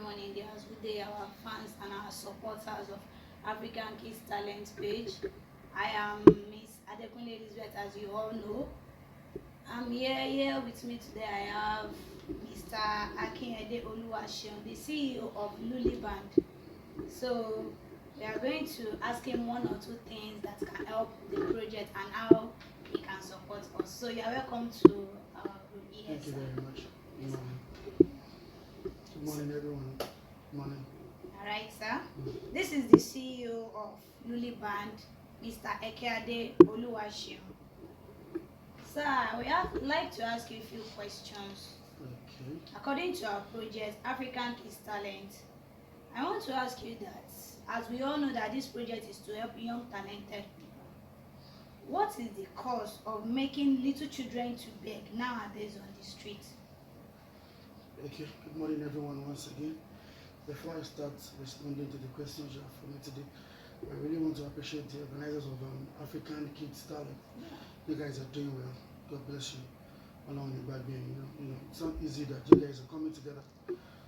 everyone in the house. Good day, our fans and our supporters of African Kids Talent page. I am Miss Adekunle Elizabeth, as you all know. I'm here with me today. I have Mr. Akinyede Oluwaseun, the CEO of LULI Band. So we are going to ask him one or two things that can help the project and how he can support us. So you are welcome to our room here. Thank you very much. Good morning. Good morning, everyone. Good morning. All right, sir. This is the CEO of LULI Band, Mr. Akinyede Oluwaseun. Sir, we would like to ask you a few questions. Okay. According to our project, African Kids Talent, I want to ask you that, as we all know that this project is to help young talented people, what is the cause of making little children to beg nowadays on the street? Okay. Good morning, everyone, once again. Before I start responding to the questions you have for me today, I really want to appreciate the organizers of African Kids Talent. You guys are doing well. God bless you. Along the back there, it's not easy that you guys are coming together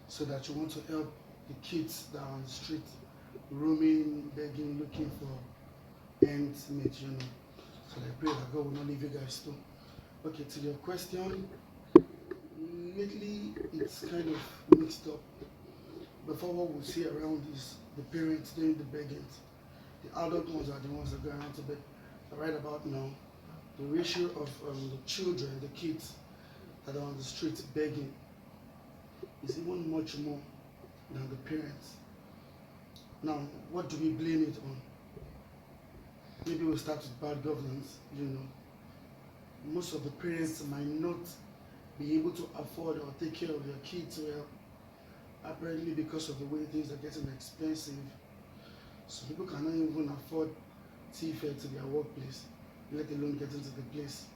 so that you want to help the kids that are on the street, roaming, begging, looking for ends meet, So I pray that God will not leave you guys too. Okay, to your question, lately it's kind of mixed up. Before, what we see around is the parents doing the begging. The adult ones are the ones that go around to beg. But right about now, the ratio of the children, the kids that are on the streets begging is even much more than the parents. Now, what do we blame it on? Maybe we'll start with bad governance. Most of the parents might not be able to afford or take care of their kids well, apparently because of the way things are getting expensive. So people cannot even afford tea fare to their workplace, let alone get into the place.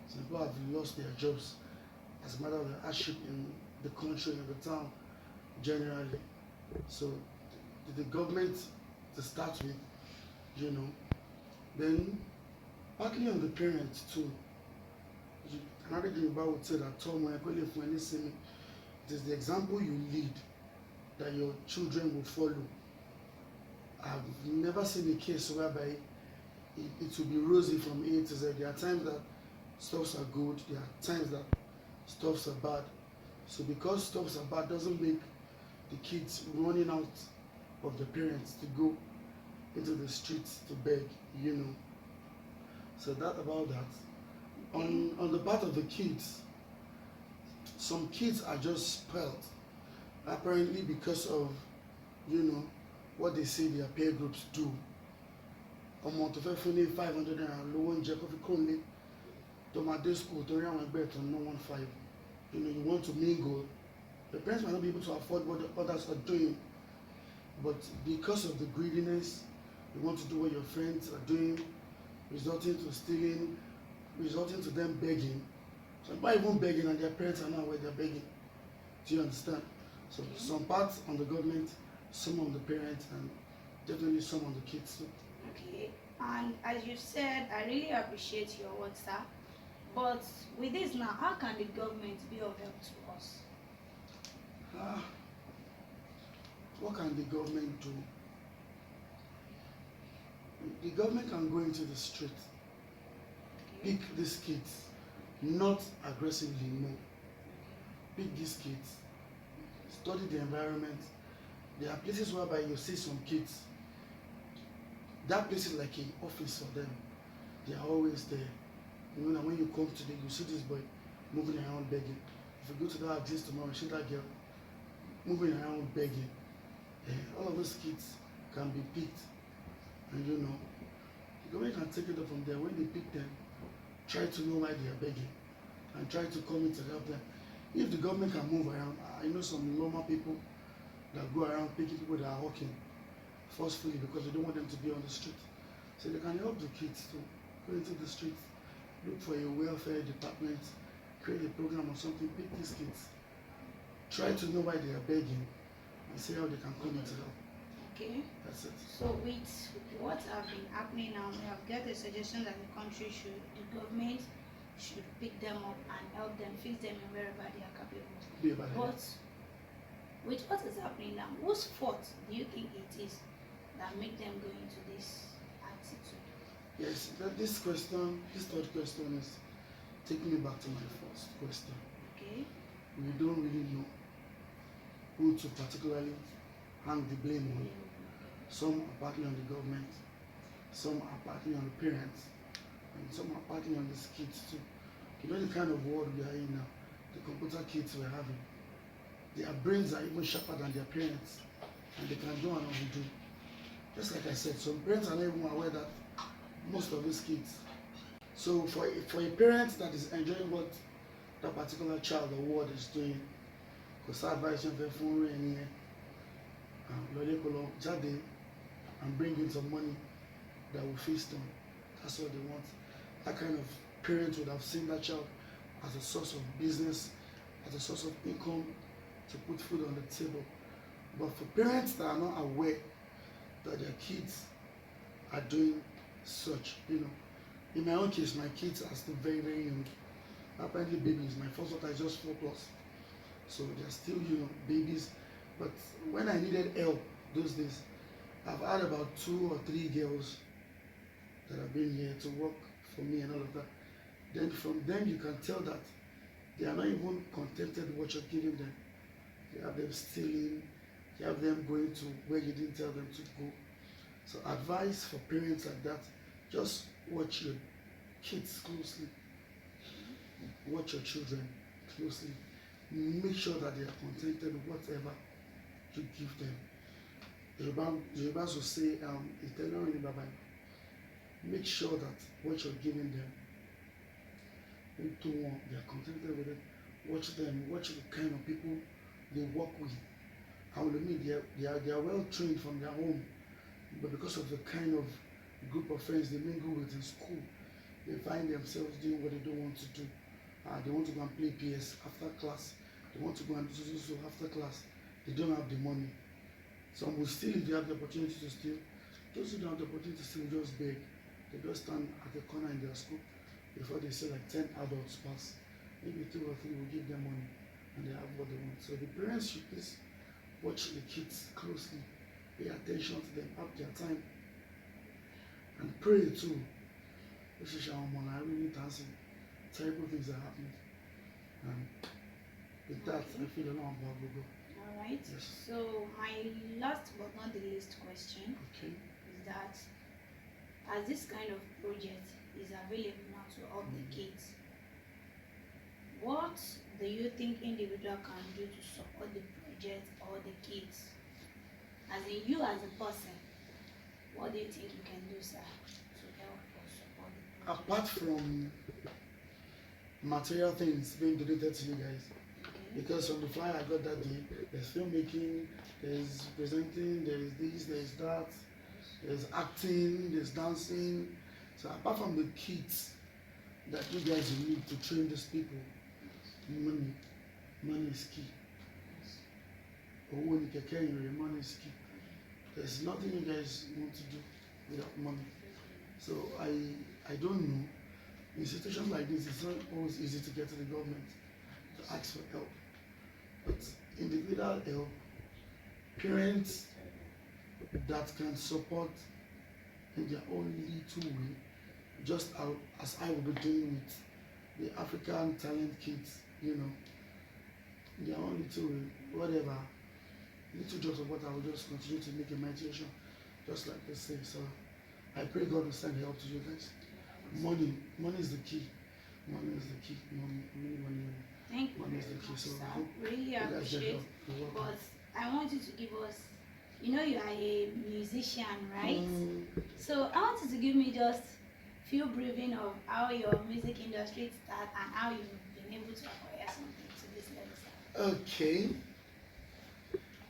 So people have lost their jobs as a matter of the hardship in the country and the town generally. So the government to start with, then partly on the parents too. Another thing about would say that it is the example you lead that your children will follow. I've never seen a case whereby it will be rosy from A to Z. There are times that stuffs are good, there are times that stuffs are bad. So because stuffs are bad doesn't make the kids running out of the parents to go into the streets to beg, So that about that. On the part of the kids, some kids are just spoiled, apparently because of, what they say their peer groups do. Ọmọ tó fẹ́ fún ní 500 naira lówó oúnjẹ kó fi kúrò nílé tó máa dé school torí àwọn ẹgbẹ́ tó ná 1,500. You want to mingle. The parents might not be able to afford what the others are doing, but because of the greediness, you want to do what your friends are doing, resulting to stealing, resulting to them begging. Some people even begging and their parents are not aware they're begging. Do you understand? So some parts on the government, some on the parents, and definitely some on the kids too. Okay, and as you said, I really appreciate your words, sir. But with this now, how can the government be of help to us? What can the government do? The government can go into the street, pick these kids, not aggressively, no. Pick these kids, study the environment. There are places whereby you see some kids, that place is like an office for them. They are always there. That when you come today, you see this boy moving around begging. If you go to that address tomorrow, you see that girl moving around begging. All of those kids can be picked. And the government can take it up from there. When they pick them, try to know why they are begging and try to come in to help them. If the government can move around, I know some normal people that go around picking people that are walking forcefully because they don't want them to be on the street. So they can help the kids to go into the streets, look for a welfare department, create a program or something, pick these kids, try to know why they are begging, and see how they can come into help. Okay. That's it. So with what have been happening now, we have got a suggestion that the government should pick them up and help them, fix them in wherever they are capable. Be about But with what is happening now, whose fault do you think it is that make them go into this attitude? Yes, this question, this third question is taking me back to my first question. Okay. We don't really know who to particularly hang the blame on. Some are partly on the government, some are partly on the parents, and some are partly on the kids too. You know the kind of world we are in now, the computer kids we're having. Their brains are even sharper than their parents, and they can do and undo. Just like I said, some parents are not even aware that most of these kids. So for a parent that is enjoying what that particular child or ward is doing, because advice you have phone any jade and bring in some money that will feast them. That's what they want. That kind of parent would have seen that child as a source of business, as a source of income to put food on the table. But for parents that are not aware that their kids are doing such, in my own case, my kids are still very, very young. Apparently, babies. My first daughter is just 4+, so they're still, babies. But when I needed help those days, I've had about 2 or 3 girls that have been here to work for me and all of that. Then from them, you can tell that they are not even contented with what you're giving them. You have them stealing, you have them going to where you didn't tell them to go. So advice for parents like that, just watch your kids closely. Watch your children closely. Make sure that they are contented with whatever you give them. Yorubas will say, make sure that what you're giving them, they are contented with it. Watch them, watch the kind of people they work with. I will admit they are well trained from their home, but because of the kind of group of friends they mingle with in school, they find themselves doing what they don't want to do. They want to go and play PS after class. They want to go and do so after class. They don't have the money. Some will steal if they have the opportunity to steal. Those who don't have the opportunity to steal just beg. They just stand at the corner in their school before they say like 10 adults pass. Maybe 2 or 3 will give them money and they have what they want. So the parents should please watch the kids closely. Pay attention to them, have their time. And pray too. This is our money. I really dancing. Terrible things are happening. And with that, I feel a lot about Google. Alright. Yes. So my last but not the least question Okay. is that as this kind of project is available now to all the kids, what do you think individual can do to support the project or the kids? As in you as a person, what do you think you can do, sir, to help or support the project? Apart from material things being donated to you guys, because on the flyer I got that day, there's filmmaking, there's presenting, there's this, there's that, there's acting, there's dancing. So apart from the kits that you guys need to train these people, money is key. Money is key. There's nothing you guys want to do without money. So I don't know. In situations like this, it's not always easy to get to the government to ask for help. But individual help, parents that can support in their own little way, just as I will be doing with the African talent kids, in their own little way, whatever, little jobs of what I will just continue to make a meditation, just like they say. So I pray God will send help to you guys. Money is the key. Money is the key. Money. Thank you Money is very the key. much, So sir. I hope Really you guys get appreciate. help. You're welcome. But I want you to give us, you are a musician, right? So I want you to give me just few briefing of how your music industry started and how you've been able to acquire something to this level, sir. Okay.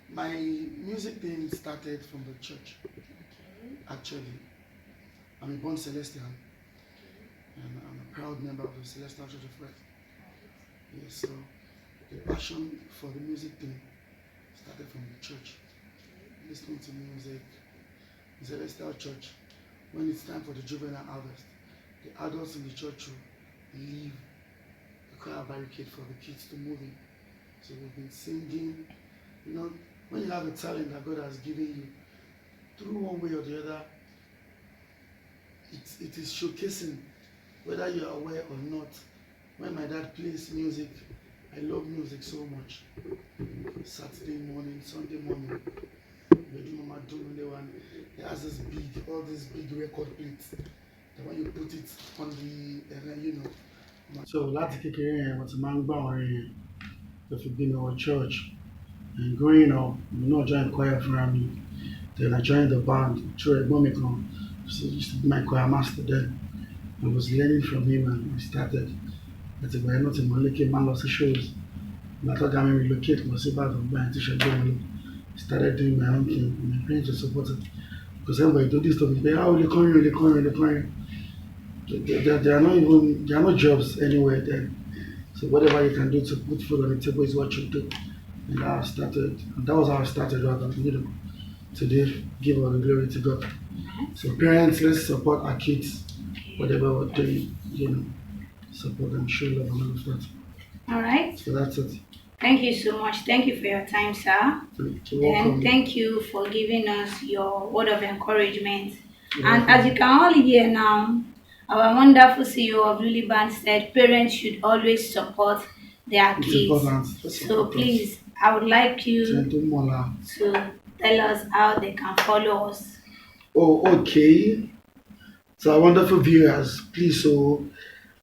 My music thing started from the church. Okay. Actually, I'm a born Celestian, and I'm a proud member of the Celestial Church of Christ. Right. Yes, so the passion for the music thing started from the church. Listening to music, the Celestial Church. When it's time for the juvenile harvest, the adults in the church will leave the choir barricade for the kids to move in. So we've been singing, You know, when you have a talent that God has given you, through one way or the other, it is showcasing whether you are aware or not. When my dad plays music, I love music so much. Saturday morning, Sunday morning, Mama doing one. He has all these big record plates. That when you put it on the, and then you know. So láti kékeré yẹn wọ́n ti máa ń gbọ́ àwọn orin yẹn tó fi gbé mi wọ church. And growing up, you know, I joined choir fúnra mi. Then I joined the band through ẹ̀gbọ́n mi kan. So he used to be my choir master then. I was learning from him and we started. Àti ìgbà yẹn náà ti mọ̀ lé kí n máa lọ sí shows. Ìgbà mi relocate lọ sí Ìbàdàn gbà yẹn tí ṣẹ́gbẹ́ mi lọ. Started doing my own thing and my parents were supportive. Because everybody do this stuff, they say, oh, they're calling. There are no jobs anywhere then. So whatever you can do to put food on the table is what you do. And that was how I started rather, today give all the glory to God. So parents, let's support our kids, whatever we're doing, support them, show love and all of that. All right. So that's it. Thank you so much. Thank you for your time, sir. And thank you for giving us your word of encouragement. And as you can all hear now, our wonderful CEO of LULI BAND said parents should always support their kids. So please, I would like you to tell us how they can follow us. Oh, okay. So our wonderful viewers, please, so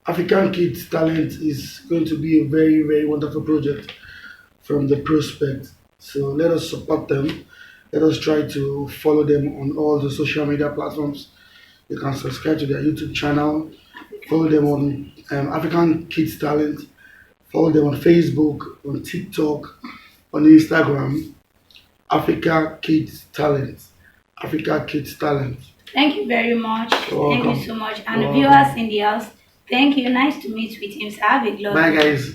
African Kids Talent is going to be a very, very wonderful project from the prospect. So let us support them. Let us try to follow them on all the social media platforms. You can subscribe to their YouTube channel. Follow them on African Kids Talent. Follow them on Facebook, on TikTok, on Instagram. Africa Kids Talent. Africa Kids Talent. Thank you very much. Thank you so much. And the viewers in the house, thank you. Nice to meet with him. Have a glorious Bye, guys.